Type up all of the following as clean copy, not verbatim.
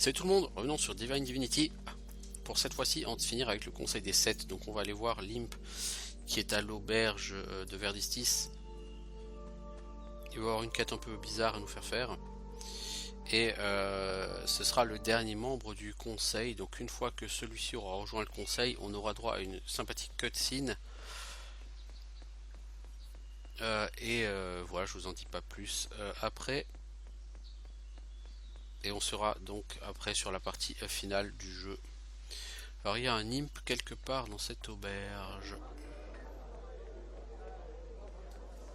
Salut tout le monde, revenons sur Divine Divinity. Pour cette fois-ci, on va finir avec le conseil des 7. Donc on va aller voir Limp qui est à l'auberge de Verdistis. Il va avoir une quête un peu bizarre à nous faire. Et ce sera le dernier membre du conseil. Donc une fois que celui-ci aura rejoint le conseil, on aura droit à une sympathique cutscene. Voilà, je vous en dis pas plus après. Et on sera donc après sur la partie finale du jeu. Alors il y a un imp quelque part dans cette auberge.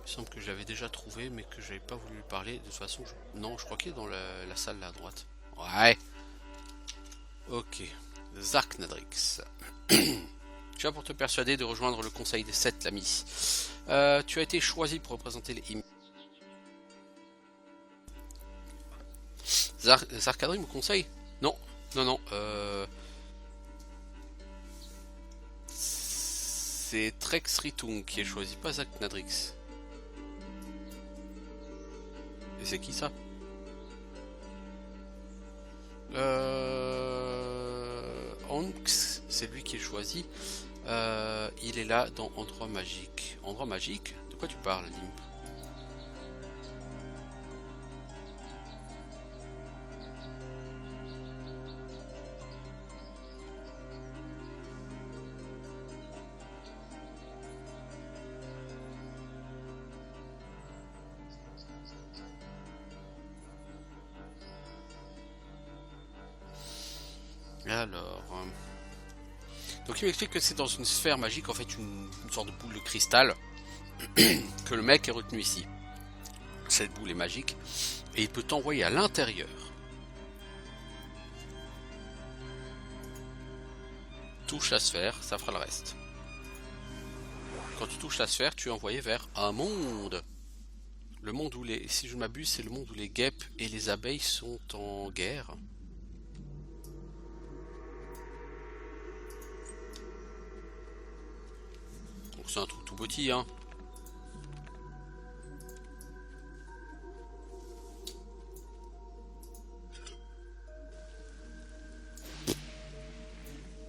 Il semble que je l'avais déjà trouvé mais que j'avais pas voulu lui parler. De toute façon, non, je crois qu'il est dans la salle là à droite. Ouais. Ok. Zarknadrix. Tu vas pour te persuader de rejoindre le conseil des 7, l'ami. Tu as été choisi pour représenter les imps. Zarkadrim me conseille? Non, non. C'est Trex Ritung qui est choisi, pas Zarknadrix. Et c'est qui ça? Onx, c'est lui qui est choisi. Il est là dans Endroit Magique. Endroit Magique? De quoi tu parles, Limp? Alors... Donc il m'explique que c'est dans une sphère magique, en fait une sorte de boule de cristal, que le mec est retenu ici. Cette boule est magique, et il peut t'envoyer à l'intérieur. Touche la sphère, ça fera le reste. Quand tu touches la sphère, tu es envoyé vers un monde. Le monde où les... Si je ne m'abuse, c'est le monde où les guêpes et les abeilles sont en guerre. Donc c'est un truc tout petit, hein.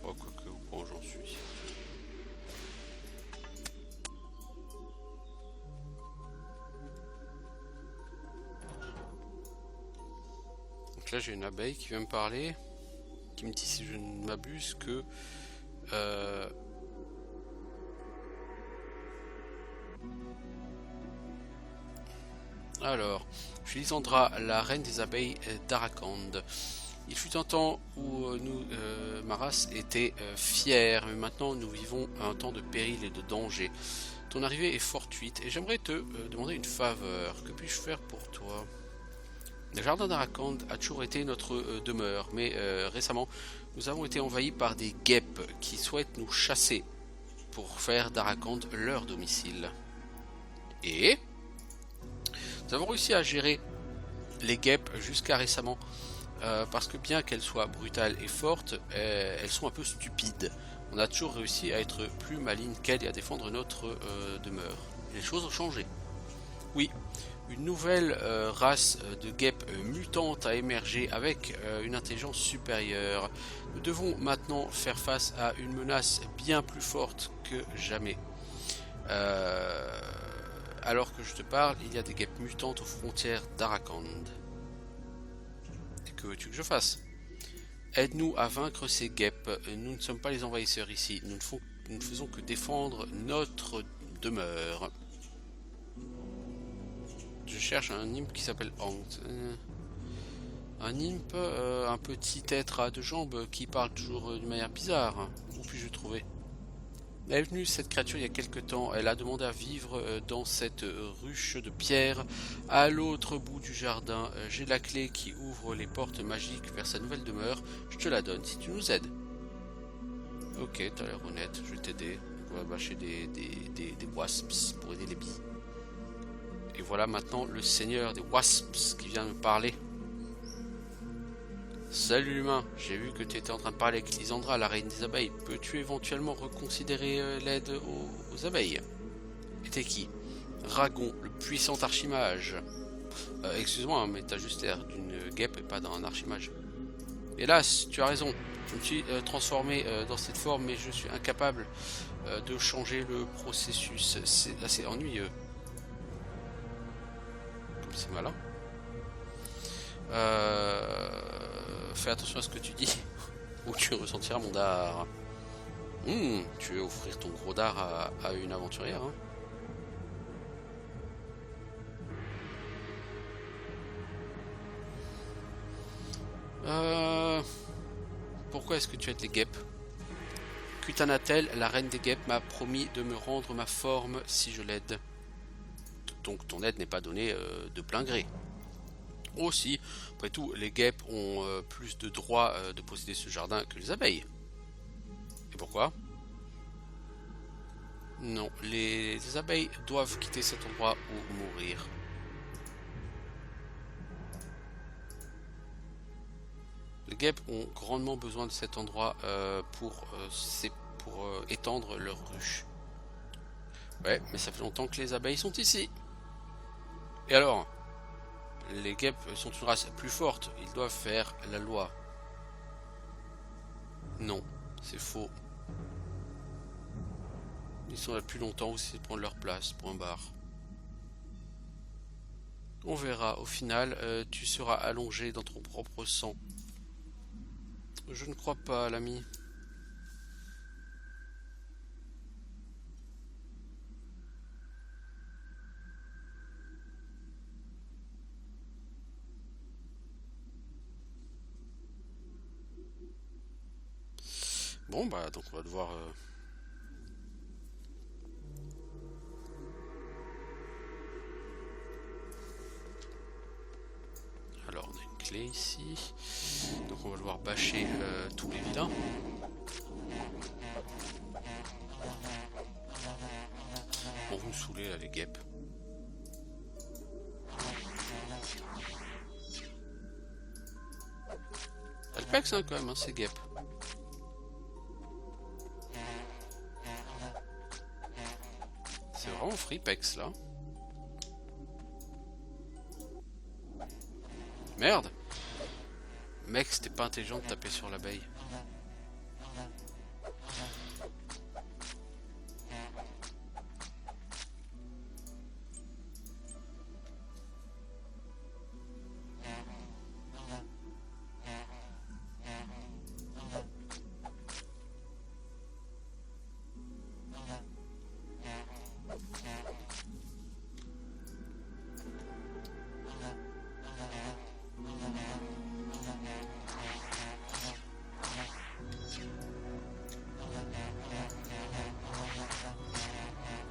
Oh, quoique, où j'en suis. Donc là j'ai une abeille qui vient me parler, qui me dit si je ne m'abuse que alors, je suis Lysandra, la reine des abeilles d'Arakand. Il fut un temps où ma race était fière, mais maintenant nous vivons un temps de péril et de danger. Ton arrivée est fortuite et j'aimerais te demander une faveur. Que puis-je faire pour toi? Le jardin d'Arakand a toujours été notre demeure, mais récemment nous avons été envahis par des guêpes qui souhaitent nous chasser pour faire d'Arakand leur domicile. Et nous avons réussi à gérer les guêpes jusqu'à récemment, parce que bien qu'elles soient brutales et fortes, elles sont un peu stupides. On a toujours réussi à être plus malignes qu'elles et à défendre notre demeure. Les choses ont changé. Oui, une nouvelle race de guêpes mutantes a émergé avec une intelligence supérieure. Nous devons maintenant faire face à une menace bien plus forte que jamais. Alors que je te parle, il y a des guêpes mutantes aux frontières d'Arakand. Et que veux-tu que je fasse? Aide-nous à vaincre ces guêpes. Nous ne sommes pas les envahisseurs ici. Nous ne faisons que défendre notre demeure. Je cherche un imp qui s'appelle Hangt. Un imp, un petit être à deux jambes qui parle toujours d'une manière bizarre. Où puis-je le trouver? Elle est venue, cette créature, il y a quelque temps. Elle a demandé à vivre dans cette ruche de pierre à l'autre bout du jardin. J'ai la clé qui ouvre les portes magiques vers sa nouvelle demeure. Je te la donne si tu nous aides. Ok, t'as l'air honnête, je vais t'aider. On va bâcher des wasps pour aider les billes. Et voilà maintenant le seigneur des wasps qui vient me parler. Salut l'humain, j'ai vu que tu étais en train de parler avec Lysandra, la reine des abeilles. Peux-tu éventuellement reconsidérer l'aide aux abeilles? Et t'es qui? Ragon, le puissant archimage. Excuse-moi, mais t'as juste l'air d'une guêpe et pas d'un archimage. Hélas, tu as raison. Je me suis transformé dans cette forme, mais je suis incapable de changer le processus. C'est assez ennuyeux. Comme c'est malin. Fais attention à ce que tu dis, ou tu ressentiras mon dard. Tu veux offrir ton gros dard à une aventurière, hein? Pourquoi est-ce que tu aides les guêpes? Kutanatel, la reine des guêpes, m'a promis de me rendre ma forme si je l'aide. Donc ton aide n'est pas donnée de plein gré. Aussi, après tout, les guêpes ont plus de droits de posséder ce jardin que les abeilles. Et pourquoi? Non, les abeilles doivent quitter cet endroit ou mourir. Les guêpes ont grandement besoin de cet endroit pour étendre leur ruche. Ouais, mais ça fait longtemps que les abeilles sont ici. Et alors? Les guêpes sont une race plus forte, ils doivent faire la loi. Non, c'est faux. Ils sont là depuis longtemps aussi de prendre leur place, point barre. On verra, au final, tu seras allongé dans ton propre sang. Je ne crois pas, l'ami. Bon, bah, donc on va devoir... Alors, on a une clé ici. Donc on va devoir bâcher tous les vilains. Bon, vous me saoulez, là, les guêpes. Elle pexe, hein, quand même, hein, ces guêpes. C'est vraiment Freepex, là. Merde! Mec, c'était pas intelligent de taper sur l'abeille.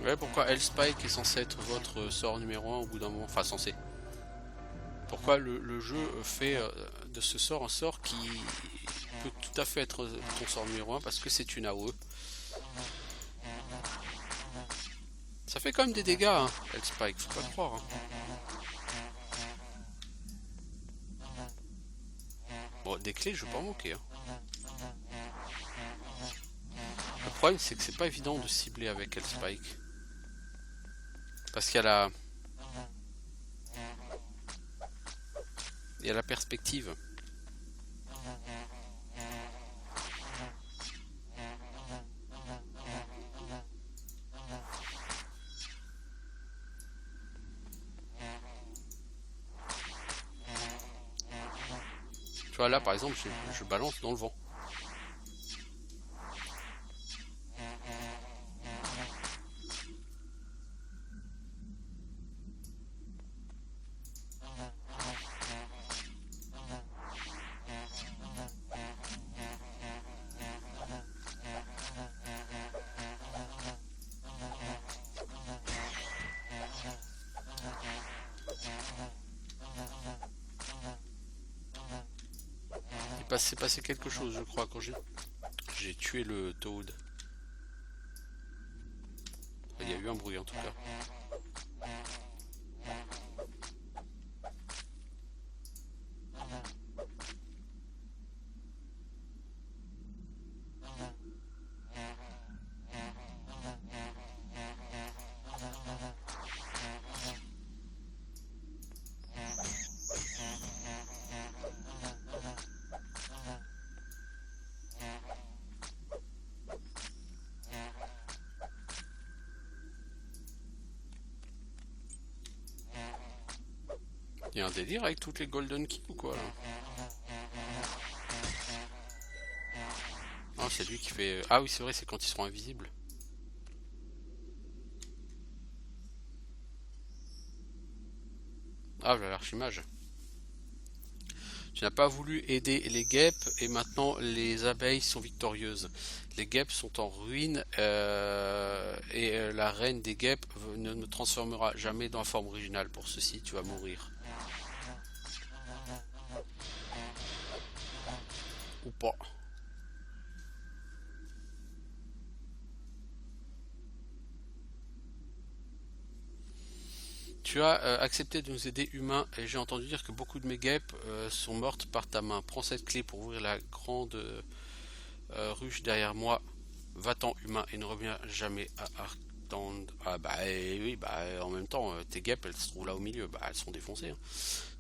Ouais, pourquoi Hellspike est censé être votre sort numéro 1 au bout d'un moment? Enfin, censé. Pourquoi le jeu fait de ce sort un sort qui peut tout à fait être ton sort numéro 1 parce que c'est une AOE. Ça fait quand même des dégâts, hein, Hellspike, faut pas le croire. Hein. Bon, des clés, je vais pas en manquer. Hein. Le problème, c'est que c'est pas évident de cibler avec Hellspike. Parce qu'il y a la perspective. Tu vois, là, par exemple, je balance dans le vent. Il s'est passé quelque chose, je crois, quand j'ai tué le Toad. Il y a eu un bruit, en tout cas. Il y a un délire avec toutes les Golden Keys ou quoi là? Ah, c'est lui qui fait... Ah oui, c'est vrai, c'est quand ils seront invisibles. Ah, voilà l'archimage. Tu n'as pas voulu aider les guêpes et maintenant les abeilles sont victorieuses. Les guêpes sont en ruine et la reine des guêpes ne transformera jamais dans la forme originale. Pour ceci, tu vas mourir. Ou pas. Tu as accepté de nous aider humains et j'ai entendu dire que beaucoup de mes guêpes sont mortes par ta main. Prends cette clé pour ouvrir la grande ruche derrière moi. Va-t'en humain et ne reviens jamais à Arctand. Ah bah oui, bah en même temps, tes guêpes elles se trouvent là au milieu, bah elles sont défoncées. Hein.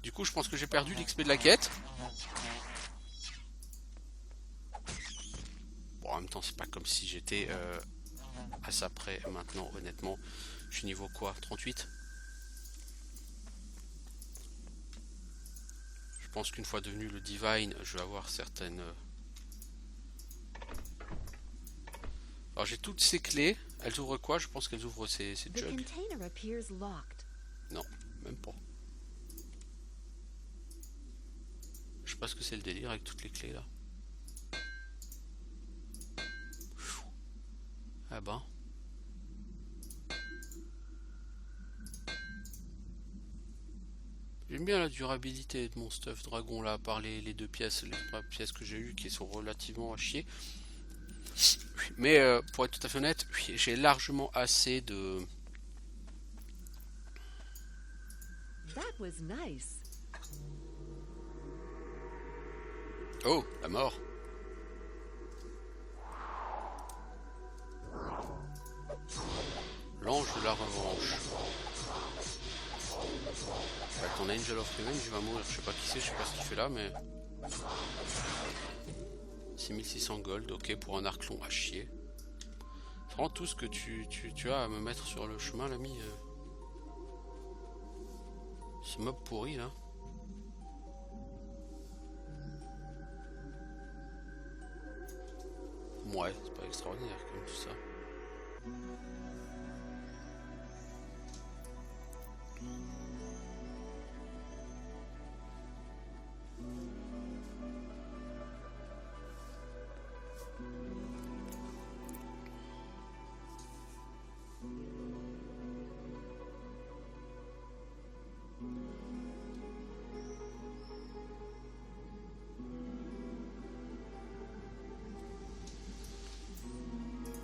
Du coup je pense que j'ai perdu l'XP de la quête. Bon en même temps c'est pas comme si j'étais à ça près maintenant honnêtement. Je suis niveau quoi? 38? Je pense qu'une fois devenu le Divine, je vais avoir certaines... Alors j'ai toutes ces clés. Elles ouvrent quoi? Je pense qu'elles ouvrent ces jugs. Non, même pas. Je sais pas ce que c'est le délire avec toutes les clés là. Ah ben. J'aime bien la durabilité de mon stuff dragon là, par les deux pièces, les trois pièces que j'ai eues qui sont relativement à chier. Mais pour être tout à fait honnête, j'ai largement assez de... Nice. Oh, la mort. L'ange de la revanche. Bah, ton Angel of Revenge il va mourir, je sais pas qui c'est, je sais pas ce qu'il fait là mais... 6600 gold, ok pour un arc long à chier. C'est vraiment tout ce que tu as à me mettre sur le chemin l'ami. Ce mob pourri là. Ouais, c'est pas extraordinaire comme tout ça.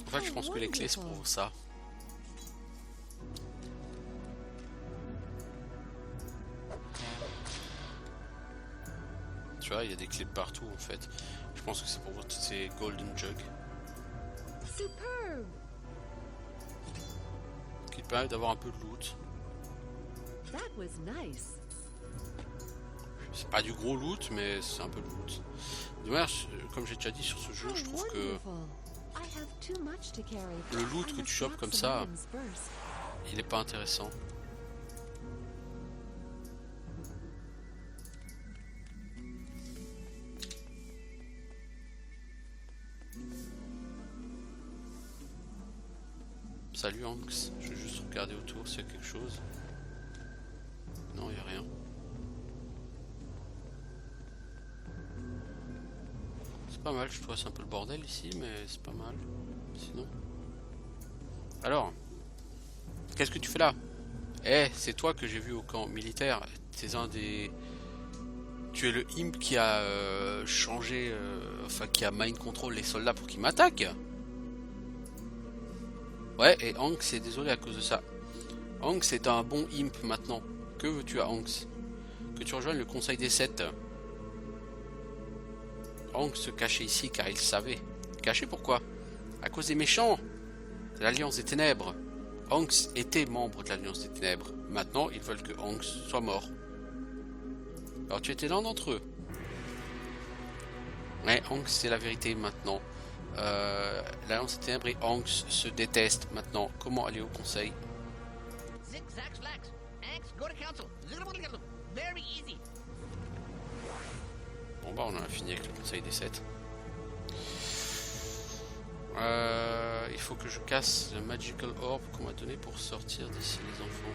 En fait, je pense que les clés c'est pour ça. Tu vois, il y a des clés de partout en fait. Je pense que c'est pour toutes ces golden jugs. Superbe. Qui te permet d'avoir un peu de loot. Nice. C'est pas du gros loot, mais c'est un peu de loot. Dommage, comme j'ai déjà dit sur ce jeu, je trouve que le loot que tu chopes comme ça, il est pas intéressant. Salut Hanks, je vais juste regarder autour s'il y a quelque chose. Non, il n'y a rien. C'est pas mal, je trouve c'est un peu le bordel ici, mais c'est pas mal. Sinon. Alors, qu'est-ce que tu fais là? Eh, c'est toi que j'ai vu au camp militaire. C'est un des... Tu es le imp qui a changé... Enfin, qui a mind control les soldats pour qu'ils m'attaquent. Ouais, et Hanks est désolé à cause de ça. Hanks est un bon imp maintenant. Que veux-tu à Hanks? Que tu rejoignes le conseil des 7. Hanks se cachait ici car il savait. Caché pourquoi? À cause des méchants. De l'Alliance des Ténèbres. Hanks était membre de l'Alliance des Ténèbres. Maintenant, ils veulent que Hanks soit mort. Alors tu étais l'un d'entre eux. Ouais, Hanks c'est la vérité maintenant. L'Alliance des Ténèbres et Hanks se détestent maintenant. Comment aller au conseil? Bon bah on en a fini avec le conseil des 7. Il faut que je casse le Magical Orb qu'on m'a donné pour sortir d'ici les enfants.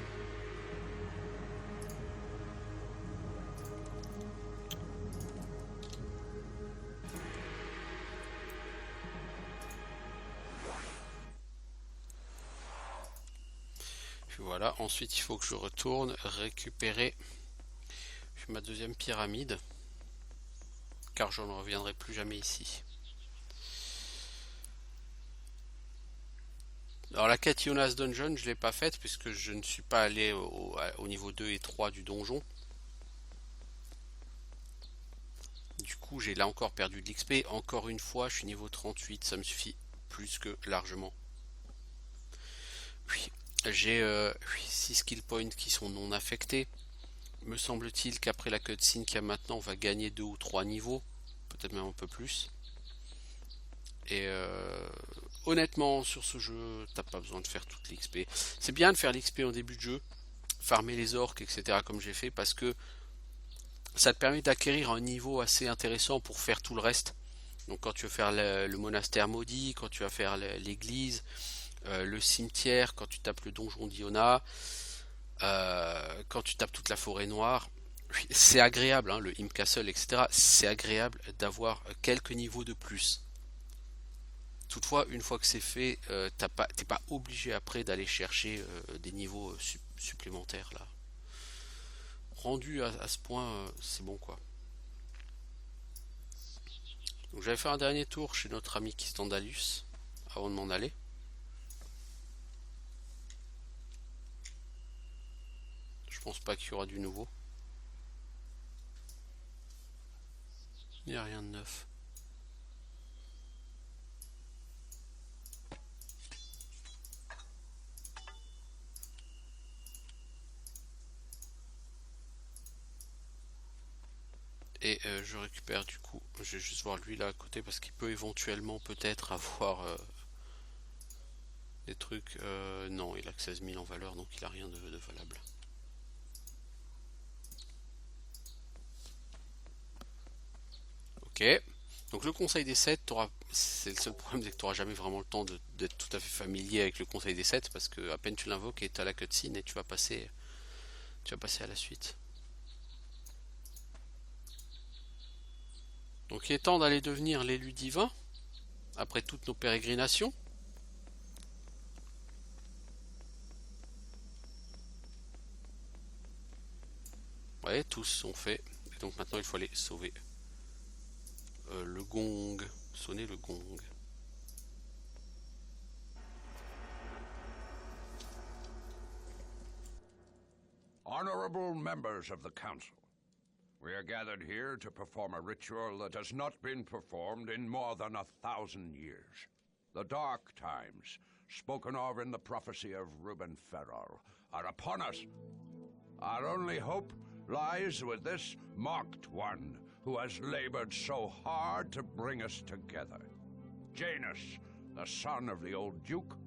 Puis voilà, ensuite il faut que je retourne récupérer ma deuxième pyramide, car je ne reviendrai plus jamais ici. Alors la quête Jonas Dungeon, je ne l'ai pas faite puisque je ne suis pas allé au niveau 2 et 3 du donjon. Du coup, j'ai là encore perdu de l'XP. Encore une fois, je suis niveau 38, ça me suffit plus que largement. Oui, j'ai 6 skill points qui sont non affectés. Me semble-t-il qu'après la cutscene qu'il y a maintenant, on va gagner 2 ou 3 niveaux, peut-être même un peu plus. Et honnêtement, sur ce jeu, t'as pas besoin de faire toute l'XP. C'est bien de faire l'XP en début de jeu, farmer les orques, etc. comme j'ai fait, parce que ça te permet d'acquérir un niveau assez intéressant pour faire tout le reste. Donc quand tu veux faire le monastère maudit, quand tu vas faire l'église, le cimetière, quand tu tapes le donjon d'Iona, quand tu tapes toute la forêt noire, c'est agréable, hein, le Imp Castle, etc. C'est agréable d'avoir quelques niveaux de plus. Toutefois, une fois que c'est fait, t'es pas obligé après d'aller chercher des niveaux supplémentaires là. Rendu à ce point, c'est bon quoi. Donc j'avais fait un dernier tour chez notre ami Kistandalus avant de m'en aller. Je pense pas qu'il y aura du nouveau. Il n'y a rien de neuf. Et je récupère du coup, je vais juste voir lui là à côté parce qu'il peut éventuellement peut-être avoir des trucs. Non, il a que 16 000 en valeur donc il a rien de valable. Ok, donc le conseil des 7, c'est le seul problème, c'est que tu n'auras jamais vraiment le temps d'être tout à fait familier avec le conseil des 7 parce que à peine tu l'invoques et tu as la cutscene et tu vas passer à la suite. Donc il est temps d'aller devenir l'élu divin après toutes nos pérégrinations. Ouais, tous sont faits. Et donc maintenant il faut aller sauver le gong. Sonner le gong. Honorable members of the council, we are gathered here to perform a ritual that has not been performed in more than 1,000 years. The dark times, spoken of in the prophecy of Reuben Ferrell, are upon us. Our only hope lies with this marked one who has labored so hard to bring us together. Janus, the son of the old Duke,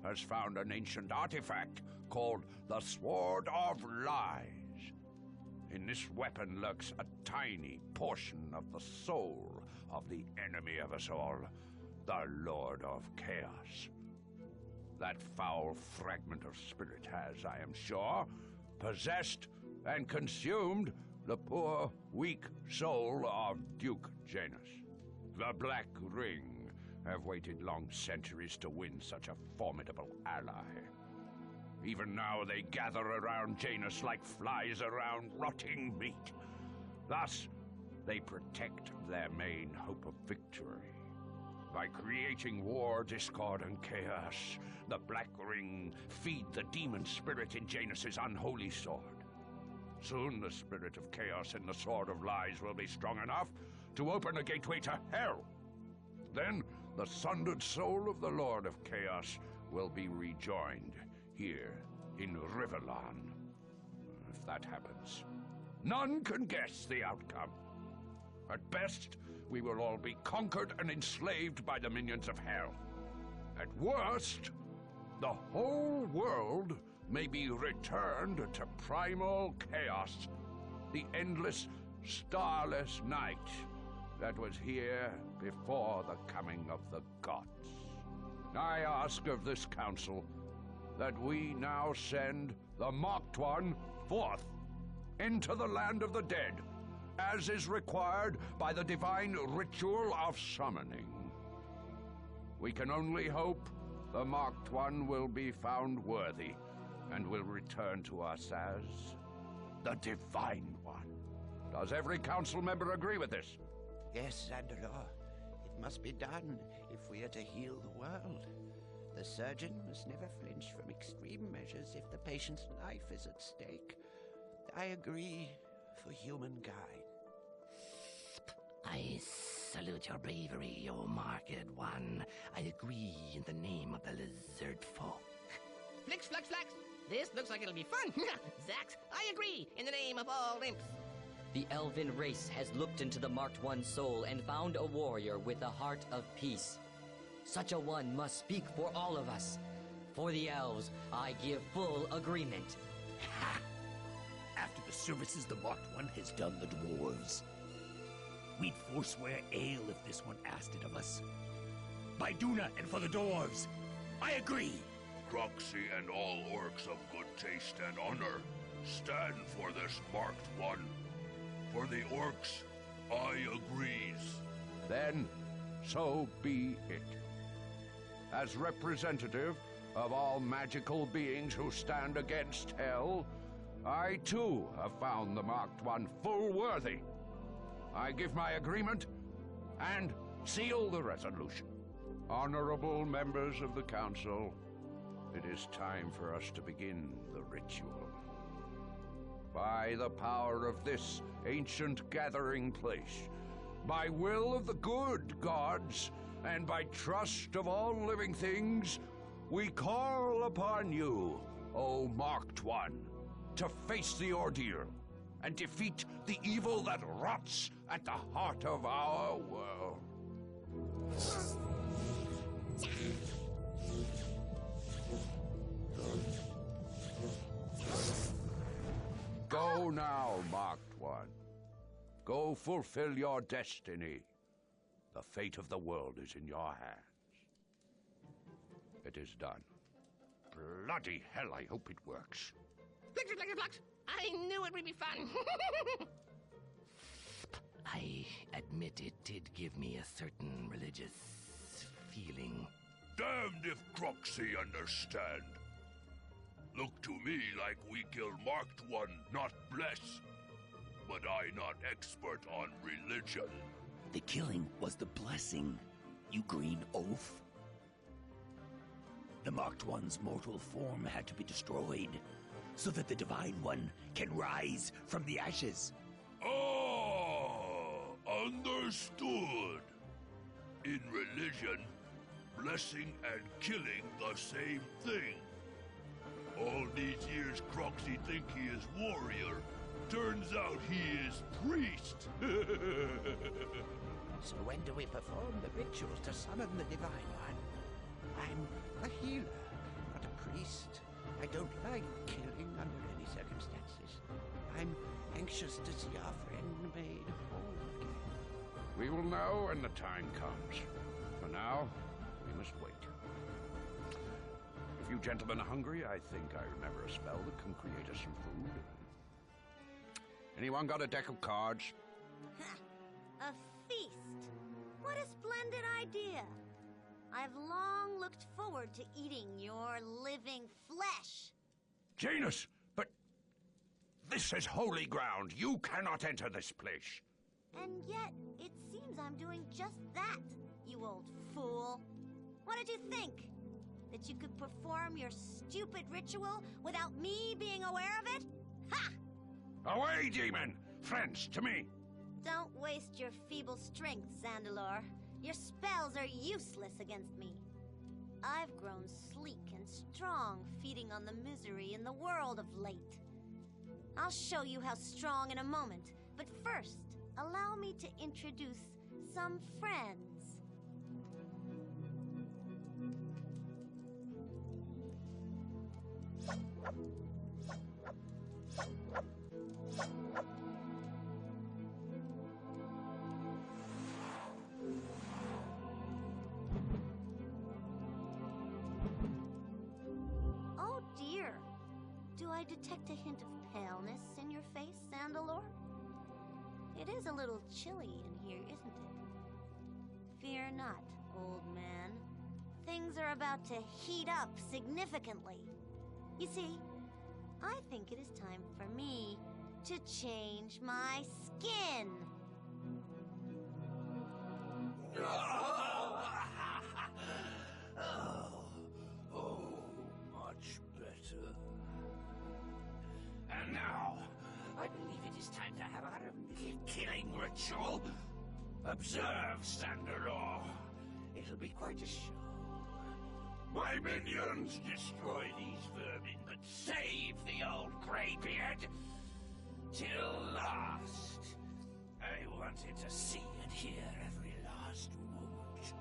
has found an ancient artifact called the Sword of Lies. In this weapon lurks a tiny portion of the soul of the enemy of us all, the Lord of Chaos. That foul fragment of spirit has, I am sure, possessed and consumed the poor, weak soul of Duke Janus. The Black Ring have waited long centuries to win such a formidable ally. Even now they gather around Janus like flies around rotting meat. Thus, they protect their main hope of victory. By creating war, discord, and chaos, the Black Ring feed the demon spirit in Janus's unholy sword. Soon the spirit of chaos in the Sword of Lies will be strong enough to open a gateway to hell. Then, the sundered soul of the Lord of Chaos will be rejoined here in Rivellon. If that happens, none can guess the outcome. At best, we will all be conquered and enslaved by the minions of hell. At worst, the whole world may be returned to primal chaos. the endless, starless night that was here before the coming of the gods. I ask of this council that we now send the Marked One forth into the land of the dead, as is required by the divine ritual of summoning. We can only hope the Marked One will be found worthy and will return to us as the Divine One. Does every council member agree with this? Yes, Zandalar. It must be done if we are to heal the world. The surgeon must never flinch from extreme measures if the patient's life is at stake. I agree for humankind. I salute your bravery, O Marked One. I agree in the name of the lizard folk. Flix, flux, flux. This looks like it'll be fun. Zax, I agree in the name of all imps. The elven race has looked into the Marked One's soul and found a warrior with a heart of peace. Such a one must speak for all of us. For the elves, I give full agreement. Ha! After the services the Marked One has done the dwarves, we'd forswear ale if this one asked it of us. By Duna and for the dwarves, I agree. Croxy and all orcs of good taste and honor stand for this Marked One. For the orcs, I agrees. Then, so be it. As representative of all magical beings who stand against hell, I too have found the Marked One full worthy. I give my agreement and seal the resolution. Honorable members of the council, it is time for us to begin the ritual. By the power of this ancient gathering place, by will of the good gods, and by trust of all living things, we call upon you, O Marked One, to face the ordeal and defeat the evil that rots at the heart of our world. Go now, Marked One. Go fulfill your destiny. The fate of the world is in your hands. It is done. Bloody hell, I hope it works. Flix, flux, flux. I knew it would be fun. I admit it did give me a certain religious feeling. Damned if Croxy understand. Look to me like we kill Marked One, not bless. But I not expert on religion. The killing was the blessing, you green oaf. The Marked One's mortal form had to be destroyed, so that the Divine One can rise from the ashes. Oh, understood. In religion, blessing and killing the same thing. All these years Croxy think he is warrior. Turns out he is priest. So when do we perform the rituals to summon the Divine One? I'm a healer, not a priest. I don't like killing under any circumstances. I'm anxious to see our friend made whole again. We will know when the time comes. For now, we must wait. If you gentlemen are hungry, I think I remember a spell that can create us some food. Anyone got a deck of cards? A feast. What a splendid idea. I've long looked forward to eating your living flesh. Janus, but this is holy ground. You cannot enter this place. And yet, it seems I'm doing just that, you old fool. What did you think? That you could perform your stupid ritual without me being aware of it? Ha! Away, demon! Friends, to me! Don't waste your feeble strength, Zandalar. Your spells are useless against me. I've grown sleek and strong, feeding on the misery in the world of late. I'll show you how strong in a moment, but first, allow me to introduce some friends. I detect a hint of paleness in your face, Sandalore? It is a little chilly in here, isn't it? Fear not, old man. Things are about to heat up significantly. You see, I think it is time for me to change my skin. Much better. And now, I believe it is time to have our killing ritual. Observe, Sandalore. It'll be quite a show. My minions destroy these vermin, but save the old greybeard. Till last. I wanted to see and hear every last moment.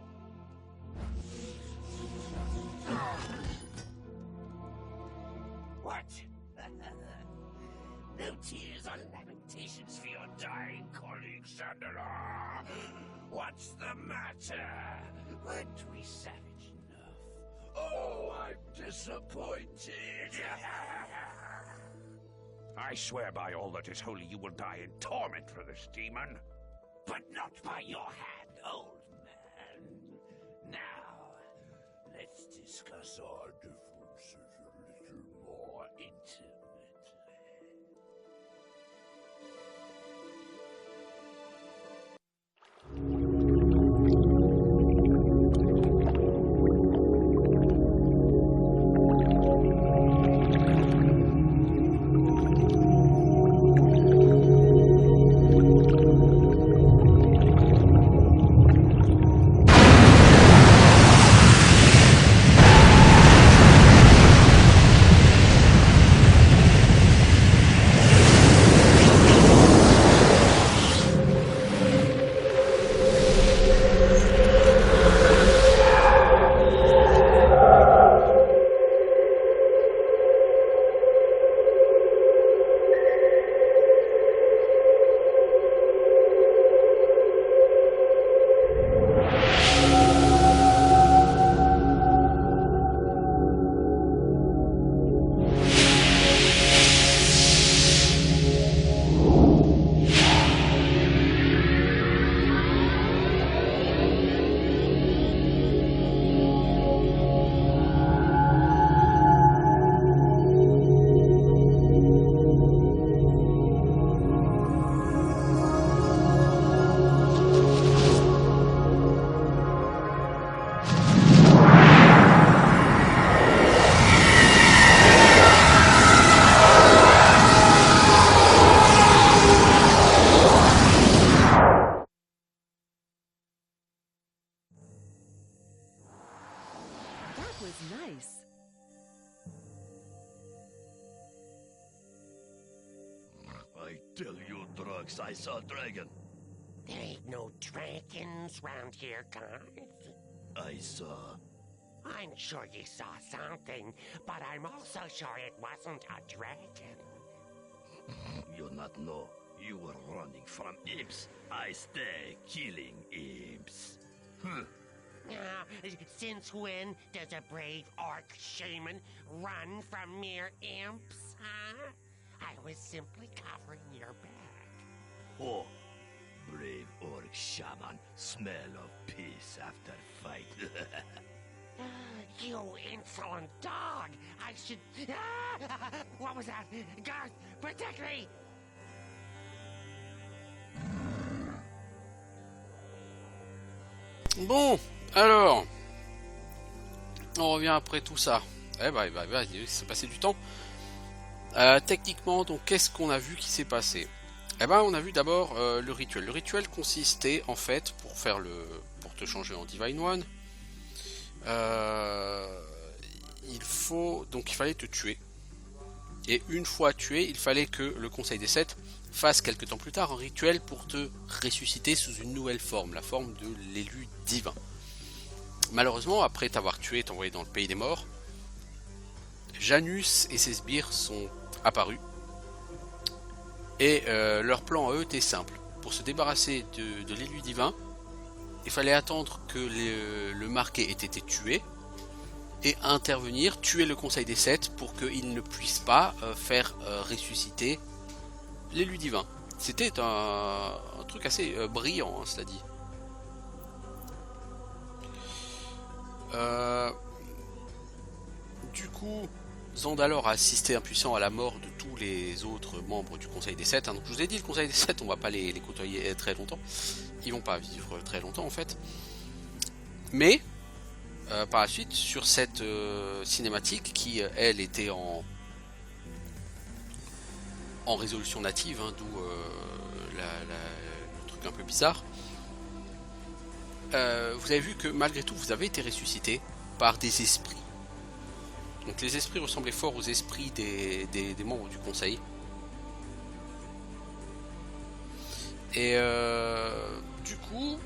What? No tears or lamentations for your dying colleague, Sandalore. What's the matter? Weren't we savage enough? Oh, I'm disappointed. I swear by all that is holy you will die in torment for this demon. But not by your hand, old man. Now, let's discuss our differences a little more intimately. Nice. I tell you, Drugs, I saw a dragon. There ain't no dragons round here, guys. I saw. I'm sure you saw something, but I'm also sure it wasn't a dragon. You not know. You were running from imps. I stay killing imps. Now, since when does a brave orc shaman run from mere imps, huh? I was simply covering your back. Oh, brave orc shaman, smell of peace after fight. You insolent dog! I should... What was that? Garth, protect me! Bon, alors, on revient après tout ça. Il s'est passé du temps. Techniquement, donc, qu'est-ce qu'on a vu qui s'est passé? On a vu d'abord le rituel. Le rituel consistait, en fait, pour te changer en Divine One, il fallait te tuer. Et une fois tué, il fallait que le Conseil des Sept fasse quelque temps plus tard un rituel pour te ressusciter sous une nouvelle forme, la forme de l'élu divin. Malheureusement, après t'avoir tué et t'envoyé dans le pays des morts, Janus et ses sbires sont apparus. Et leur plan à eux était simple. Pour se débarrasser de l'élu divin, il fallait attendre que le marqué ait été tué. et intervenir, tuer le Conseil des Sept pour qu'il ne puisse pas faire ressusciter l'élu divin. C'était un truc assez brillant, hein, cela dit. Du coup, Zandalor a assisté impuissant à la mort de tous les autres membres du Conseil des Sept. Hein. Donc je vous ai dit, le Conseil des Sept, on va pas les côtoyer très longtemps. Ils vont pas vivre très longtemps en fait. Mais par la suite, sur cette cinématique qui, elle, était en résolution native, hein, d'où le truc un peu bizarre, vous avez vu que malgré tout, vous avez été ressuscité par des esprits. Donc les esprits ressemblaient fort aux esprits des membres du conseil. Et du coup,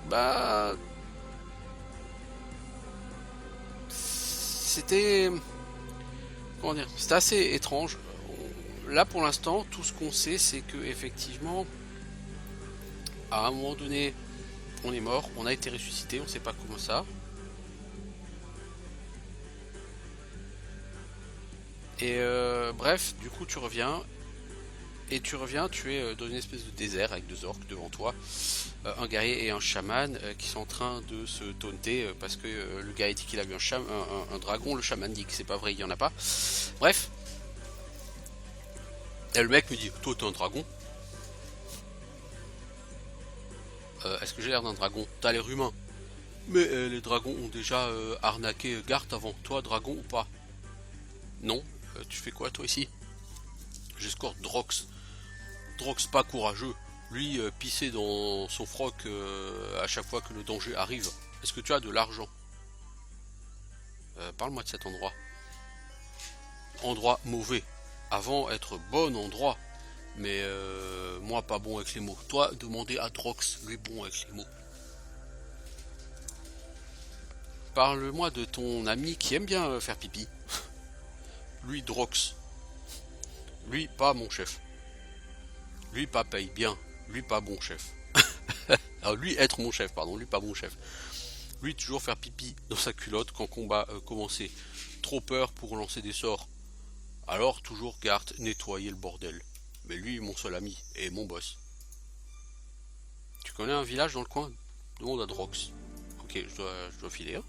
bah, c'était, comment dire, c'était assez étrange. Là pour l'instant, tout ce qu'on sait, c'est que effectivement, à un moment donné, on est mort, on a été ressuscité, on sait pas comment ça. Et bref, du coup tu reviens. Et tu reviens, tu es dans une espèce de désert avec deux orques devant toi. Un guerrier et un chaman qui sont en train de se taunter parce que le guerrier dit qu'il a vu un dragon, le chaman dit que c'est pas vrai, il y en a pas. Bref. Et le mec me dit, toi t'es un dragon? Est-ce que j'ai l'air d'un dragon? T'as l'air humain. Mais les dragons ont déjà arnaqué Garth avant. Toi, dragon ou pas? Non. Tu fais quoi toi ici? J'escorte Drox. Drox pas courageux. Lui pisser dans son froc à chaque fois que le danger arrive. Est-ce que tu as de l'argent? Parle-moi de cet endroit. Endroit mauvais. Avant être bon endroit. Mais moi pas bon avec les mots. Toi demandez à Drox, lui bon avec les mots. Parle-moi de ton ami qui aime bien faire pipi. Lui Drox. Lui pas mon chef. Lui pas paye bien. Lui pas bon chef. Alors lui être mon chef, pardon. Lui pas bon chef. Lui toujours faire pipi dans sa culotte quand combat commençait. Trop peur pour lancer des sorts. Alors toujours Garth nettoyer le bordel. Mais lui mon seul ami et mon boss. Tu connais un village dans le coin? Demande à Drox. Ok, je dois filer. Hein.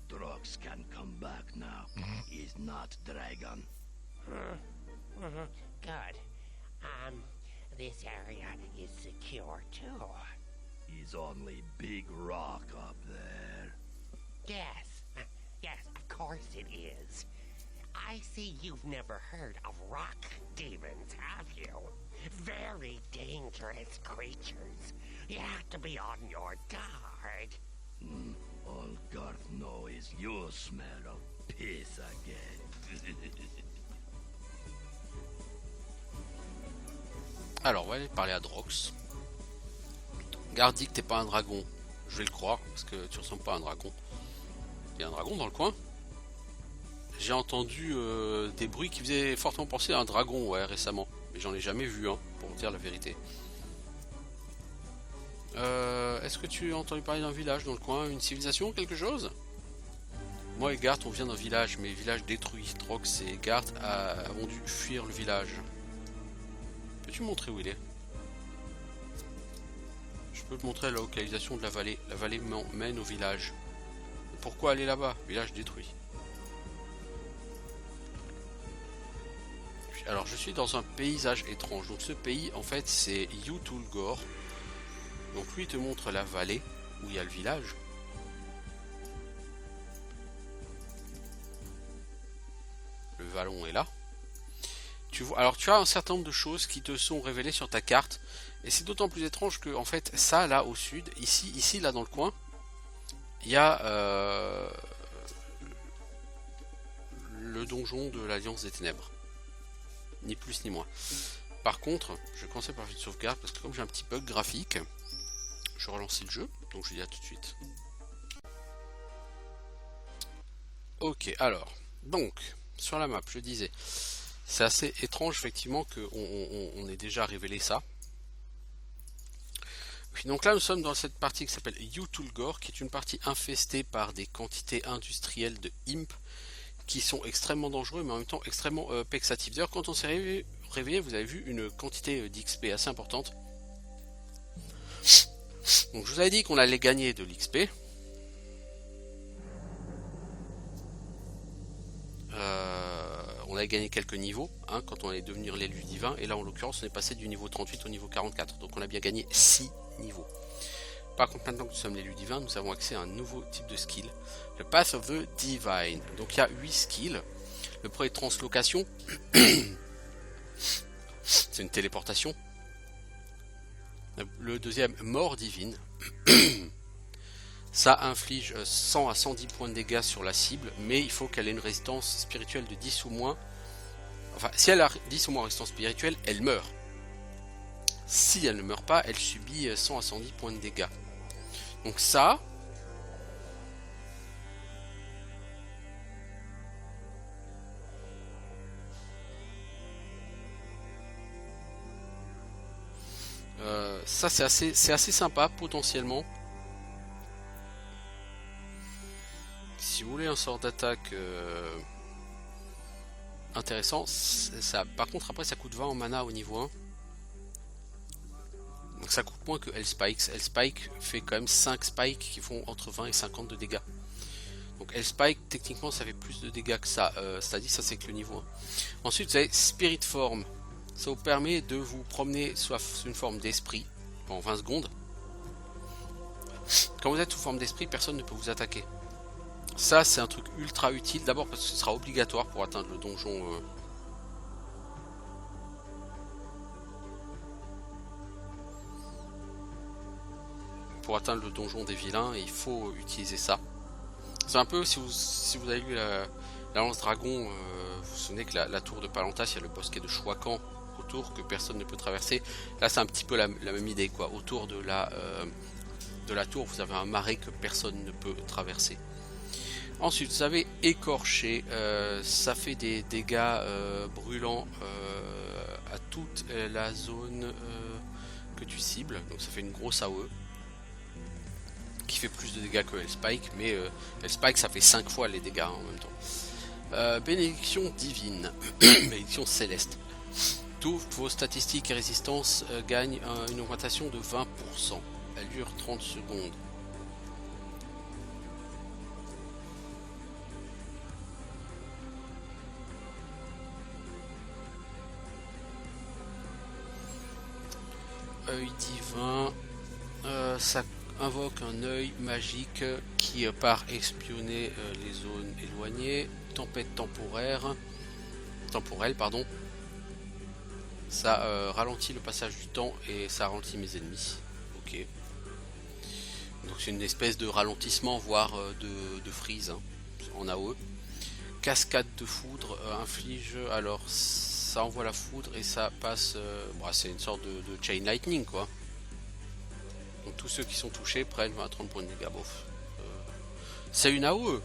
Drox can come back now. He's not dragon. Good. This area is secure too. He's only big rock up there. Yes, of course it is. I see you've never heard of rock demons, have you? Very dangerous creatures. You have to be on your guard. All Garth know is you smell of piss again. Alors, on va aller parler à Drox. Garth dit que t'es pas un dragon. Je vais le croire, parce que tu ressembles pas à un dragon. Il y a un dragon dans le coin? J'ai entendu des bruits qui faisaient fortement penser à un dragon, ouais, récemment. Mais j'en ai jamais vu, hein, pour vous dire la vérité. Est-ce que tu as entendu parler d'un village dans le coin? Une civilisation, quelque chose? Moi et Garth, on vient d'un village, mais village détruit. Drox et Garth avons dû fuir le village. Peux-tu me montrer où il est? Je peux te montrer la localisation de la vallée. La vallée mène au village. Pourquoi aller là-bas? Village détruit. Alors je suis dans un paysage étrange. Donc ce pays en fait c'est Yutulgore. Donc lui il te montre la vallée où il y a le village. Le vallon est là. Alors tu as un certain nombre de choses qui te sont révélées sur ta carte. Et c'est d'autant plus étrange que en fait ça là au sud, ici là dans le coin, il y a le donjon de l'Alliance des Ténèbres. Ni plus ni moins. Par contre, je vais commencer par une sauvegarde parce que comme j'ai un petit bug graphique, je relance le jeu, donc je dis à tout de suite. Ok, alors, donc, sur la map, je disais, c'est assez étrange effectivement qu'on ait déjà révélé ça. Oui, compris. Donc là nous sommes dans cette partie qui s'appelle Yutulgore, qui est une partie infestée par des quantités industrielles de imp qui sont extrêmement dangereux mais en même temps extrêmement pexatifs. D'ailleurs quand on s'est réveillé, vous avez vu une quantité d'XP assez importante. Donc je vous avais dit qu'on allait gagner de l'XP. On avait gagné quelques niveaux hein, quand on allait devenir l'élu divin, et là en l'occurrence on est passé du niveau 38 au niveau 44, donc on a bien gagné 6 niveaux. Par contre maintenant que nous sommes l'élu divin, nous avons accès à un nouveau type de skill, le Path of the Divine. Donc il y a 8 skills. Le premier, translocation, c'est une téléportation. Le deuxième, mort divine. Ça inflige 100 à 110 points de dégâts sur la cible, mais il faut qu'elle ait une résistance spirituelle de 10 ou moins. Enfin, si elle a 10 ou moins résistance spirituelle, elle meurt. Si elle ne meurt pas, elle subit 100 à 110 points de dégâts. Donc ça... ça c'est assez sympa potentiellement. Si vous voulez un sort d'attaque intéressant, ça, par contre après ça coûte 20 en mana au niveau 1. Donc ça coûte moins que Hellspike. Hellspike fait quand même 5 spikes qui font entre 20 et 50 de dégâts. Donc Hellspike techniquement ça fait plus de dégâts que ça. C'est-à-dire ça c'est que le niveau 1. Ensuite vous avez Spirit Form. Ça vous permet de vous promener soit sous une forme d'esprit pendant 20 secondes. Quand vous êtes sous forme d'esprit, personne ne peut vous attaquer. Ça c'est un truc ultra utile, d'abord parce que ce sera obligatoire pour atteindre le donjon des vilains, et il faut utiliser ça. C'est un peu, si vous avez lu la lance dragon, vous vous souvenez que la tour de Palantas, il y a le bosquet de Chouacan autour que personne ne peut traverser. Là c'est un petit peu la même idée quoi. Autour de la tour vous avez un marais que personne ne peut traverser. Ensuite vous avez écorché, ça fait des dégâts brûlants à toute la zone que tu cibles, donc ça fait une grosse AOE qui fait plus de dégâts que Hellspike, mais Hellspike ça fait 5 fois les dégâts en même temps. Bénédiction divine, bénédiction céleste. Toutes vos statistiques et résistances gagnent une augmentation de 20%. Elle dure 30 secondes. Œil divin, ça invoque un œil magique qui part espionner les zones éloignées. Tempête temporelle, pardon. Ça ralentit le passage du temps et ça ralentit mes ennemis. Ok. Donc c'est une espèce de ralentissement, voire de freeze hein, en AOE. Cascade de foudre inflige, alors ça envoie la foudre et ça passe, c'est une sorte de chain lightning quoi. Donc tous ceux qui sont touchés prennent 20 à 30 points de dégâts. C'est une AOE,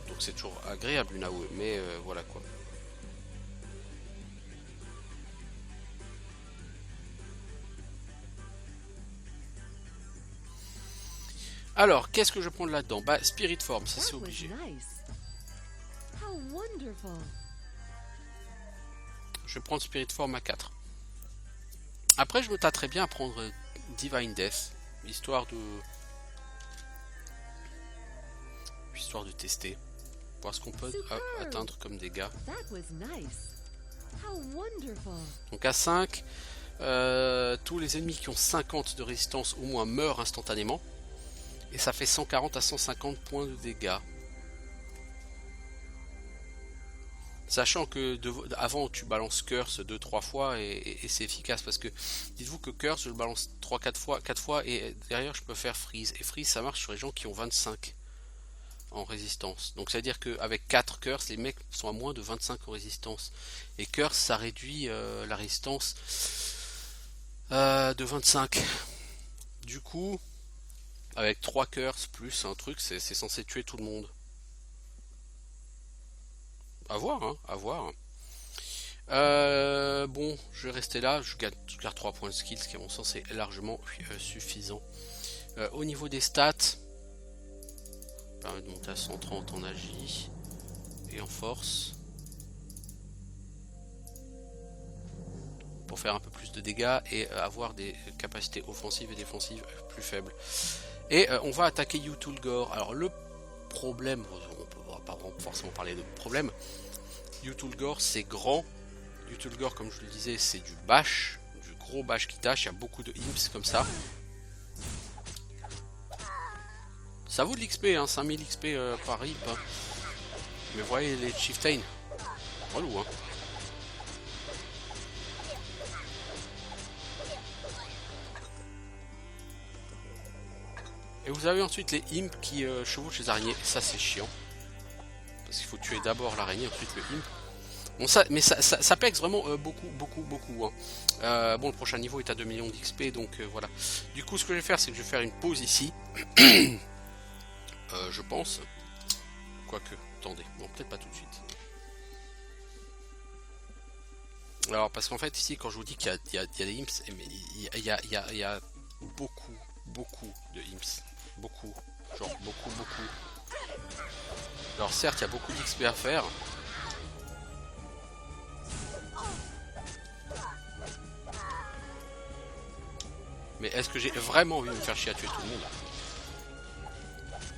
donc c'est toujours agréable une AOE, mais voilà quoi. Alors, qu'est-ce que je prends là-dedans? Bah, Spirit Form, ça c'est obligé. Je vais prendre Spirit Form à 4. Après, je me tâterais bien à prendre Divine Death, histoire de tester, voir ce qu'on peut atteindre comme dégâts. Donc à 5, tous les ennemis qui ont 50 de résistance au moins meurent instantanément. Et ça fait 140 à 150 points de dégâts. Sachant que avant tu balances Curse 2-3 fois et c'est efficace, parce que dites-vous que Curse je le balance 4 fois et derrière je peux faire Freeze. Et Freeze ça marche sur les gens qui ont 25 en résistance. Donc ça veut dire qu'avec 4 Curse les mecs sont à moins de 25 en résistance. Et Curse ça réduit la résistance de 25. Du coup... avec 3 curses plus un truc, c'est censé tuer tout le monde. À voir, hein, à voir. Bon, je vais rester là, je garde 3 points de skill, ce qui à mon sens est largement suffisant. Au niveau des stats, permet de monter à 130 en agi et en force. Pour faire un peu plus de dégâts et avoir des capacités offensives et défensives plus faibles. Et on va attaquer Yutulgore. Alors le problème, on va pas forcément parler de problème. Yutulgore c'est grand. Yutulgore, comme je le disais, c'est du bash, du gros bash qui tâche. Il y a beaucoup de imps comme ça. Ça vaut de l'XP, hein, 5000 XP par imp. Hein. Mais vous voyez les chieftains, relou hein. Et vous avez ensuite les imps qui chevauchent les araignées. Ça c'est chiant. Parce qu'il faut tuer d'abord l'araignée, ensuite le imp. Bon ça, mais ça pexe vraiment beaucoup. Hein. Bon, le prochain niveau est à 2 millions d'XP, donc voilà. Du coup, ce que je vais faire, c'est que je vais faire une pause ici. Je pense. Quoique, attendez. Bon, peut-être pas tout de suite. Alors, parce qu'en fait, ici, quand je vous dis qu'il y a des imps, il y a beaucoup de imps. Beaucoup. Alors, certes, il y a beaucoup d'XP à faire. Mais est-ce que j'ai vraiment envie de me faire chier à tuer tout le monde?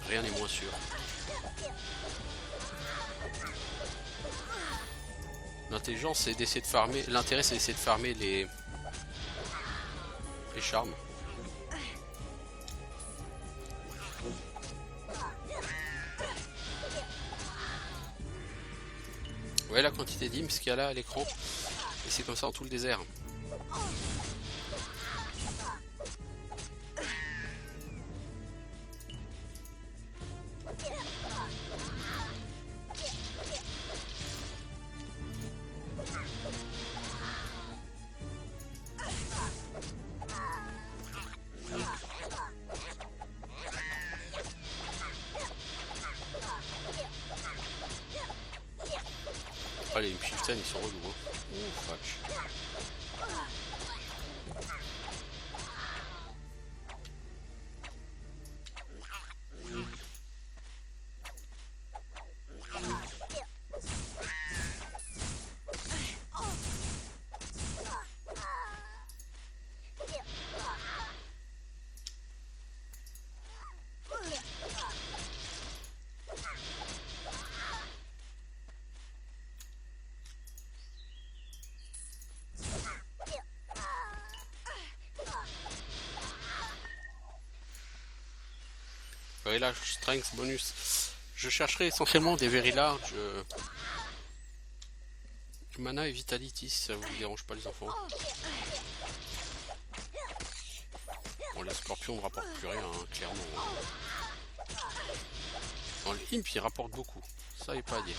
Rien n'est moins sûr. L'intelligence c'est d'essayer de farmer. L'intérêt c'est d'essayer de farmer les charmes. Vous voyez la quantité d'imps qu'il y a là à l'écran? Et c'est comme ça dans tout le désert. Ah, les chieftains ils sont relous hein. Ouh, vache. Et là, strength bonus. Je chercherai essentiellement des very large. Mana et vitality si ça vous dérange pas les enfants. Bon, les scorpions ne rapportent plus rien, hein, clairement. Bon, les imps ils rapportent beaucoup. Ça n'est pas à dire.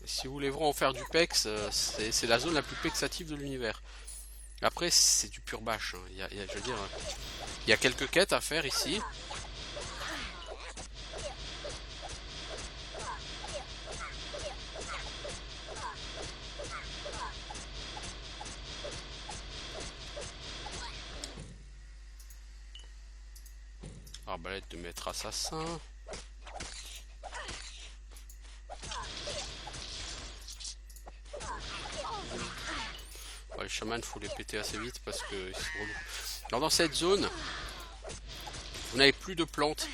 Et si vous voulez vraiment en faire du pex, c'est la zone la plus pexative de l'univers. Après, c'est du pur bash. Hein. Je veux dire, il y a quelques quêtes à faire ici. Arbalète de maître assassin. Les chamans, faut les péter assez vite parce que ils sont relous. Alors dans cette zone, vous n'avez plus de plantes.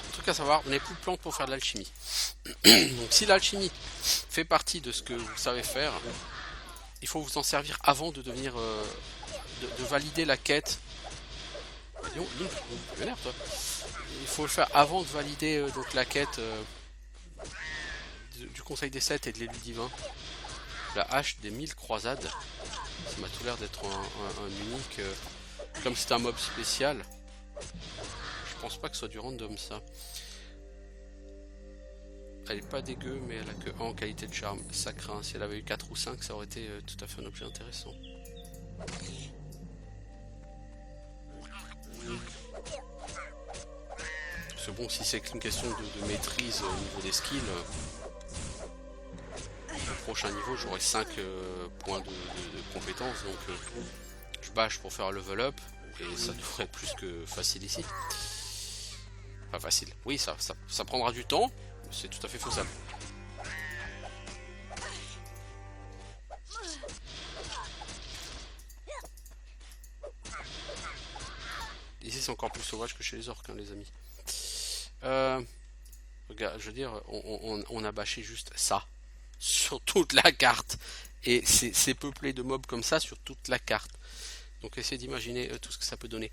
Un truc à savoir, vous n'avez plus de plantes pour faire de l'alchimie. Donc si l'alchimie fait partie de ce que vous savez faire, il faut vous en servir avant de devenir, de valider la quête. Il faut le faire avant de valider donc la quête du Conseil des 7 et de l'élu divin. La hache des 1000 croisades. Ça m'a tout l'air d'être un unique. Comme c'est un mob spécial. Je pense pas que ce soit du random ça. Elle est pas dégueu, mais elle a que 1 en qualité de charme. Ça craint. Si elle avait eu 4 ou 5, ça aurait été tout à fait un objet intéressant. C'est bon, si c'est une question de maîtrise au niveau des skills. prochain niveau, j'aurai 5 points de compétences. Donc je bâche pour faire level up. Et ça devrait être plus que facile ici. Enfin facile. Oui, ça prendra du temps. C'est tout à fait faisable. Ici c'est encore plus sauvage que chez les orques, hein, les amis. Regarde, je veux dire, on a bâché juste ça sur toute la carte. Et c'est peuplé de mobs comme ça sur toute la carte. Donc essayez d'imaginer tout ce que ça peut donner.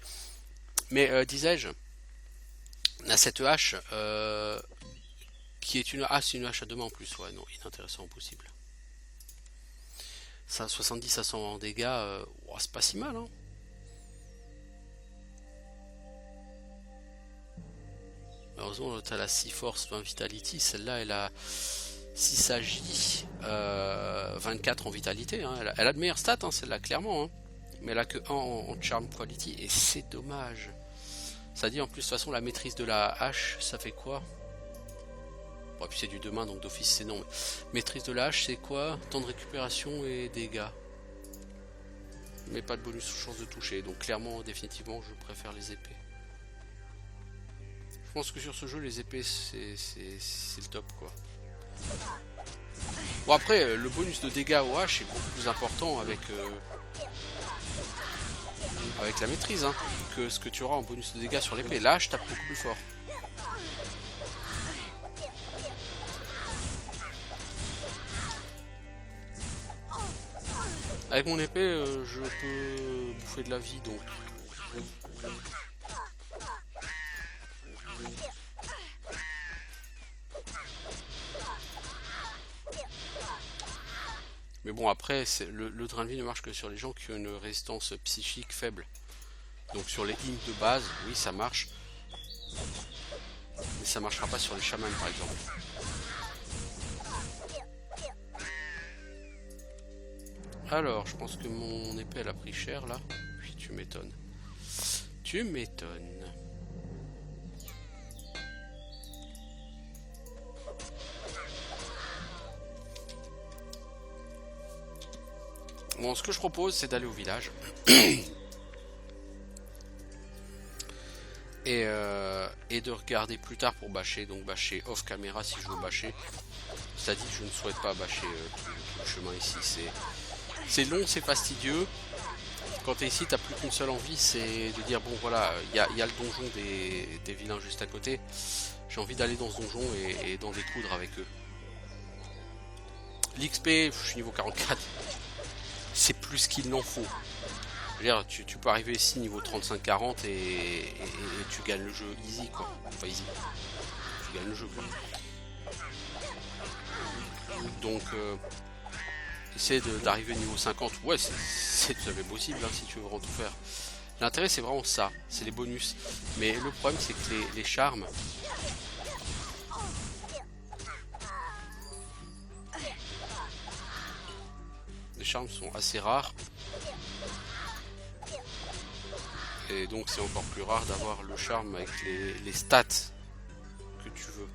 Mais disais-je, on a cette hache qui est une... Ah, c'est une hache à deux mains en plus. Ouais, non, inintéressant au possible. Ça, 70 à 100 en dégâts, c'est pas si mal, hein. Heureusement, tu as la 6 Force 20 Vitality. Celle-là, elle a 6 agi, 24 en vitalité. Hein. Elle a de meilleures stats, hein, celle-là, clairement. Hein. Mais elle a que 1 en Charm Quality. Et c'est dommage. Ça dit en plus, de toute façon, la maîtrise de la hache, ça fait quoi? Bon, puis c'est du 2 mains, donc d'office, c'est non. Mais maîtrise de la hache, c'est quoi? Temps de récupération et dégâts. Mais pas de bonus ou chance de toucher. Donc clairement, définitivement, je préfère les épées. Je pense que sur ce jeu, les épées, c'est le top, quoi. Bon, après, le bonus de dégâts au hache est beaucoup plus important avec la maîtrise, hein, que ce que tu auras en bonus de dégâts sur l'épée. La hache tape beaucoup plus fort. Avec mon épée, je peux bouffer de la vie, donc... Mais bon, après, le drain de vie ne marche que sur les gens qui ont une résistance psychique faible. Donc sur les imps de base, oui, ça marche. Mais ça marchera pas sur les chamans, par exemple. Alors, je pense que mon épée, elle a pris cher, là. Oui, tu m'étonnes. Tu m'étonnes. Bon, ce que je propose, c'est d'aller au village. et de regarder plus tard pour bâcher. Donc bâcher off caméra si je veux bâcher. C'est-à-dire que je ne souhaite pas bâcher tout le chemin ici. C'est long, c'est fastidieux. Quand tu es ici, tu n'as plus qu'une seule envie, c'est de dire, bon voilà, il y a le donjon des vilains juste à côté. J'ai envie d'aller dans ce donjon et d'en découdre avec eux. L'XP, je suis niveau 44. C'est plus qu'il n'en faut. Je veux dire, tu peux arriver ici niveau 35-40 et tu gagnes le jeu easy, quoi. Enfin easy. Tu gagnes le jeu, quoi. Donc, essayer d'arriver niveau 50, ouais, c'est tout à fait possible, hein, si tu veux vraiment tout faire. L'intérêt, c'est vraiment ça, c'est les bonus. Mais le problème, c'est que les charmes... Les charmes sont assez rares. Et donc c'est encore plus rare d'avoir le charme avec les stats que tu veux.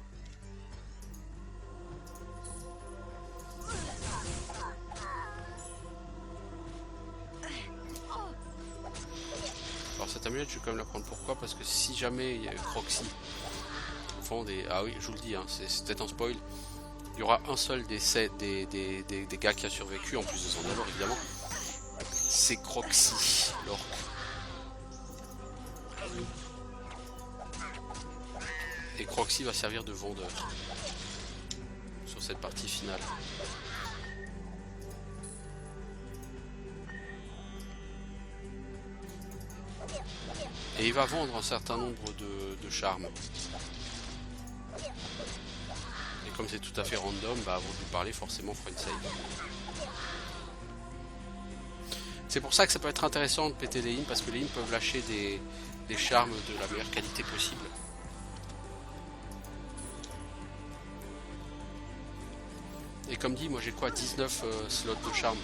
Alors cette amulette je vais quand même la prendre. Pourquoi? Parce que si jamais il y a Croxy font des... Ah oui, je vous le dis, hein, c'est peut-être un spoil. Il y aura un seul des gars qui a survécu, en plus de son alors évidemment. C'est Croxy, l'orque. Et Croxy va servir de vendeur sur cette partie finale. Et il va vendre un certain nombre de charmes. Et comme c'est tout à fait random, bah avant de lui parler, forcément fera une save. C'est pour ça que ça peut être intéressant de péter les imps, parce que les imps peuvent lâcher des charmes de la meilleure qualité possible. Et comme dit, moi j'ai quoi, 19 slots de charme.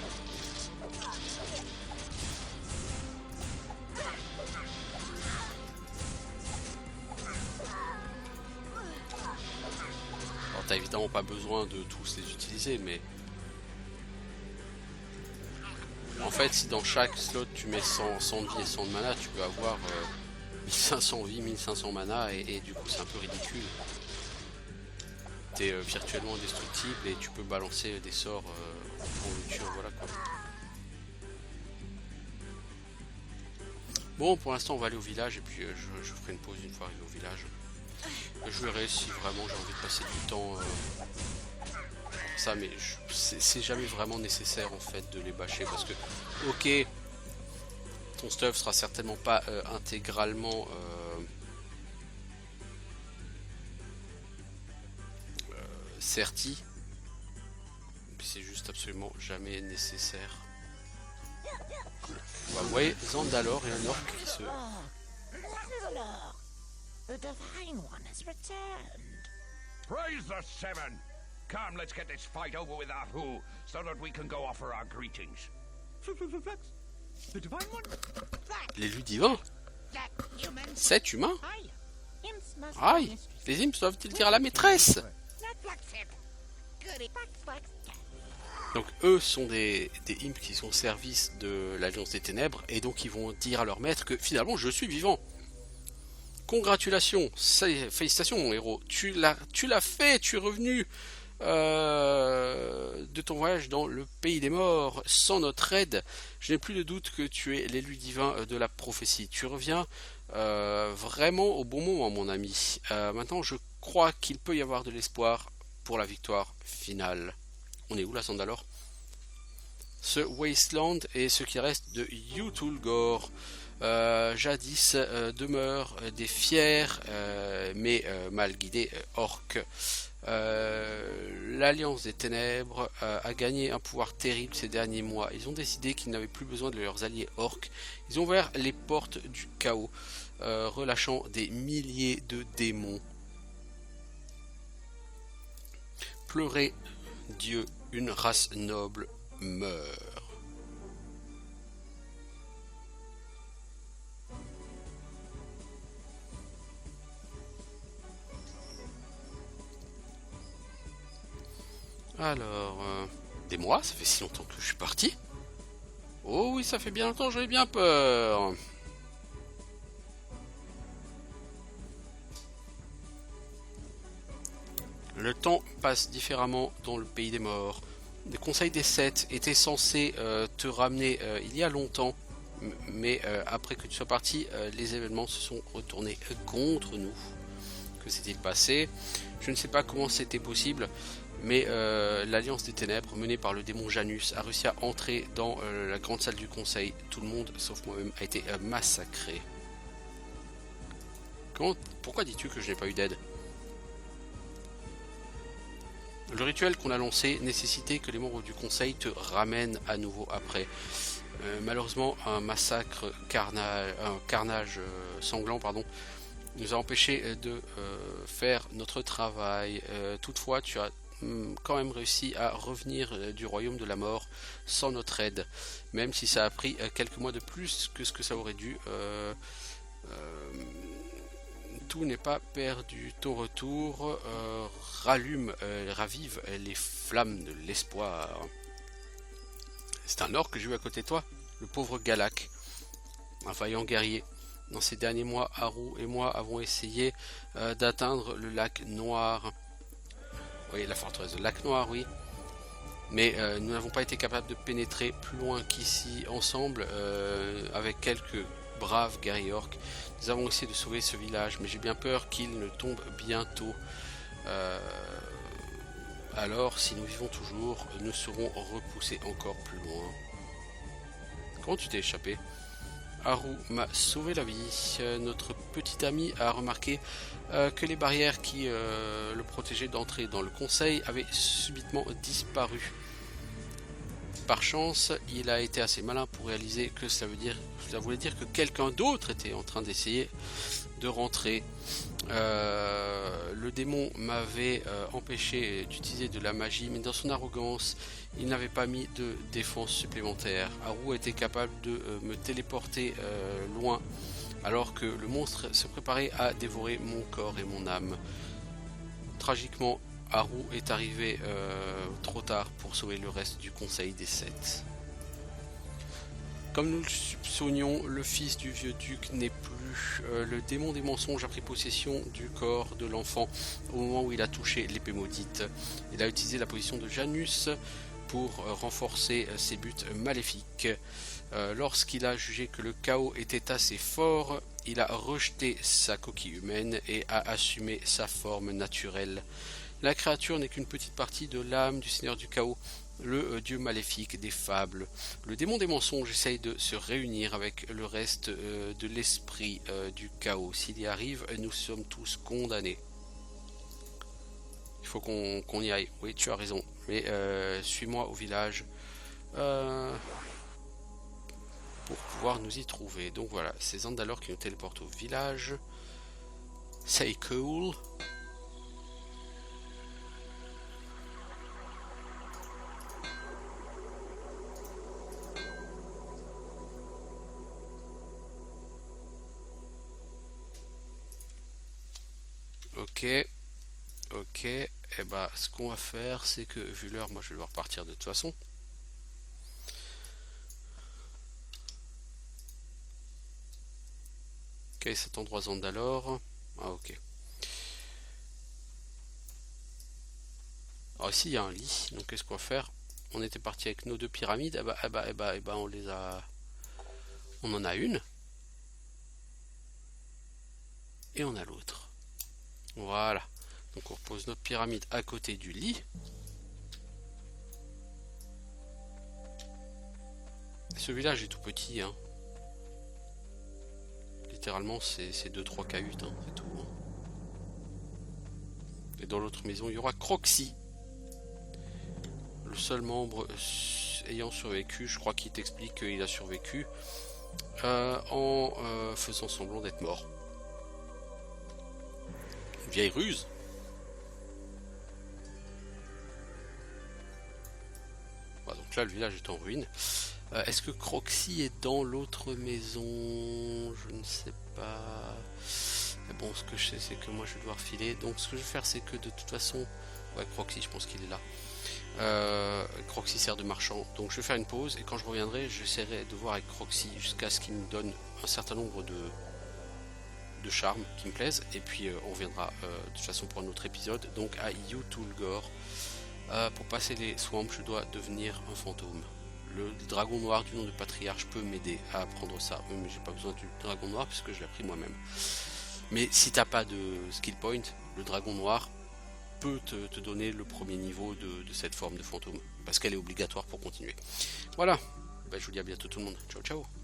Alors t'as évidemment pas besoin de tous les utiliser, mais En fait, si dans chaque slot tu mets 100 de vie et 100 de mana, tu peux avoir 1500 vie, 1500 mana et du coup c'est un peu ridicule. T'es virtuellement indestructible et tu peux balancer des sorts en voiture, voilà quoi. Bon, pour l'instant on va aller au village et puis je ferai une pause une fois arrivé au village. Je verrai si vraiment j'ai envie de passer du temps pour ça, mais c'est jamais vraiment nécessaire en fait de les bâcher parce que, ok, ton stuff sera certainement pas intégralement certi, c'est juste absolument jamais nécessaire. Bah, vous voyez, Zandalor et un orc qui se... Zandalor, the Divine One has returned. Praise the Seven! Come, let's get this fight over with Ahu, so that we can go offer our greetings. The Divine One? L'élu divin? 7 humains? Aïe! Les imps doivent-ils dire à la maîtresse? Donc eux sont des imps qui sont au service de l'Alliance des Ténèbres et donc ils vont dire à leur maître que finalement je suis vivant. Congratulations, félicitations mon héros, tu l'as fait, tu es revenu de ton voyage dans le pays des morts sans notre aide. Je n'ai plus de doute que tu es l'élu divin de la prophétie. Tu reviens vraiment au bon moment mon ami. Maintenant je crois qu'il peut y avoir de l'espoir pour la victoire finale. On est où là, Zandalor? Ce Wasteland est ce qui reste de Yutulgore. Jadis demeure des fiers mais mal guidés orques. L'Alliance des Ténèbres a gagné un pouvoir terrible ces derniers mois. Ils ont décidé qu'ils n'avaient plus besoin de leurs alliés orques. Ils ont ouvert les portes du chaos, relâchant des milliers de démons. Pleurez, Dieu, une race noble meurt. Alors, des mois, ça fait si longtemps que je suis parti. Oh oui, ça fait bien longtemps, j'avais bien peur. Le temps passe différemment dans le pays des morts. Le Conseil des Sept était censé te ramener il y a longtemps, mais après que tu sois parti, les événements se sont retournés contre nous. Que s'est-il passé? Je ne sais pas comment c'était possible, mais l'Alliance des Ténèbres, menée par le démon Janus, a réussi à entrer dans la grande salle du Conseil. Tout le monde, sauf moi-même, a été massacré. Pourquoi dis-tu que je n'ai pas eu d'aide? Le rituel qu'on a lancé nécessitait que les membres du conseil te ramènent à nouveau après. Malheureusement, un carnage sanglant, nous a empêché de faire notre travail. Toutefois, tu as quand même réussi à revenir du royaume de la mort sans notre aide, même si ça a pris quelques mois de plus que ce que ça aurait dû. Tout n'est pas perdu. Ton retour ravive les flammes de l'espoir. C'est un orc que j'ai eu à côté de toi, le pauvre Galak, un vaillant guerrier. Dans ces derniers mois, Haru et moi avons essayé d'atteindre le lac Noir. Oui, la forteresse de lac Noir, oui. Mais nous n'avons pas été capables de pénétrer plus loin qu'ici ensemble avec quelques braves guerriers orques. Nous avons essayé de sauver ce village, mais j'ai bien peur qu'il ne tombe bientôt. Alors, si nous vivons toujours, nous serons repoussés encore plus loin. Comment tu t'es échappé? Haru m'a sauvé la vie. Notre petit ami a remarqué que les barrières qui le protégeaient d'entrer dans le conseil avaient subitement disparu. Par chance, il a été assez malin pour réaliser que ça voulait dire que quelqu'un d'autre était en train d'essayer de rentrer. Le démon m'avait empêché d'utiliser de la magie, mais dans son arrogance, il n'avait pas mis de défense supplémentaire. Haru était capable de me téléporter loin, alors que le monstre se préparait à dévorer mon corps et mon âme. Tragiquement, Haru est arrivé trop tard pour sauver le reste du Conseil des Sept. Comme nous le soupçonnions, le fils du vieux duc n'est plus. Le démon des mensonges a pris possession du corps de l'enfant au moment où il a touché l'épée maudite. Il a utilisé la position de Janus pour renforcer ses buts maléfiques. Lorsqu'il a jugé que le chaos était assez fort, il a rejeté sa coquille humaine et a assumé sa forme naturelle. La créature n'est qu'une petite partie de l'âme du Seigneur du Chaos, le dieu maléfique des fables. Le démon des mensonges essaye de se réunir avec le reste de l'esprit du chaos. S'il y arrive, nous sommes tous condamnés. Il faut qu'on y aille. Oui, tu as raison. Mais suis-moi au village pour pouvoir nous y trouver. Donc voilà, c'est Zandalor qui nous téléporte au village. C'est cool. Ok, et bah ce qu'on va faire, c'est que vu l'heure, moi je vais devoir partir de toute façon. Ok, cet endroit Zandalor. Ah ok. Alors ici il y a un lit, donc qu'est-ce qu'on va faire? On était parti avec nos 2 pyramides, et bah on les a. On en a une. Et on a l'autre. Voilà. Donc on repose notre pyramide à côté du lit. Ce village est tout petit, hein. Littéralement c'est 2-3 cahutes, hein, c'est tout. Hein. Et dans l'autre maison il y aura Croxy. Le seul membre ayant survécu, je crois qu'il t'explique qu'il a survécu en faisant semblant d'être mort. Une vieille ruse. Voilà, donc là le village est en ruine. Est-ce que Croxy est dans l'autre maison? Je ne sais pas. Mais bon, ce que je sais, c'est que moi je vais devoir filer. Donc ce que je vais faire, c'est que de toute façon... Ouais, Croxy, je pense qu'il est là. Croxy sert de marchand. Donc je vais faire une pause et quand je reviendrai, j'essaierai de voir avec Croxy jusqu'à ce qu'il me donne un certain nombre de charmes qui me plaisent. Et puis on reviendra de toute façon pour un autre épisode. Donc à Yutulgore. Pour passer les swamps, je dois devenir un fantôme. Le dragon noir du nom de patriarche peut m'aider à apprendre ça. Mais j'ai pas besoin du dragon noir puisque je l'ai appris moi-même. Mais si t'as pas de skill point, le dragon noir peut te donner le premier niveau de cette forme de fantôme. Parce qu'elle est obligatoire pour continuer. Voilà. Ben, je vous dis à bientôt tout le monde. Ciao ciao.